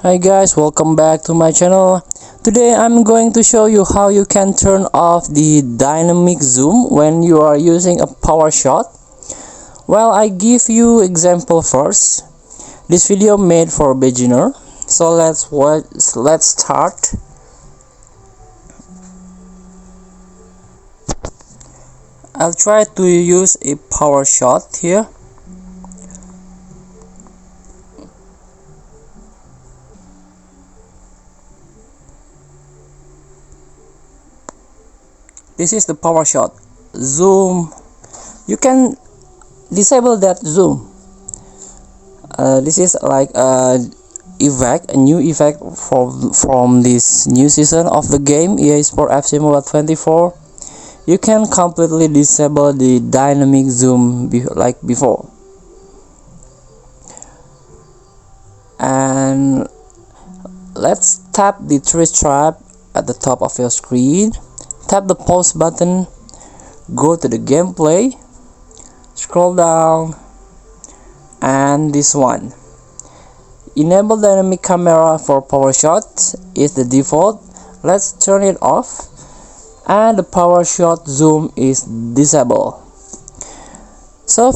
Hi guys, welcome back to my channel. Today I'm going to show you how you can turn off the dynamic zoom when you are using a PowerShot. Well, I give you example first. This video made for beginner. So let's start. I'll try to use a PowerShot here. This is the PowerShot zoom. You can disable that zoom. This is like a new effect from this new season of the game EA Sport FC Mobile 24. You can completely disable the dynamic zoom like before. And let's tap the three stripe at the top of your screen. Tap the pause button, go to the gameplay, scroll down, and this one. Enable dynamic camera for PowerShot is the default. Let's turn it off, and the PowerShot zoom is disabled. So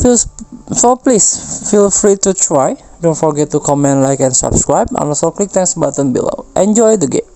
please feel free to try. Don't forget to comment, like, and subscribe, and also click the button below. Enjoy the game.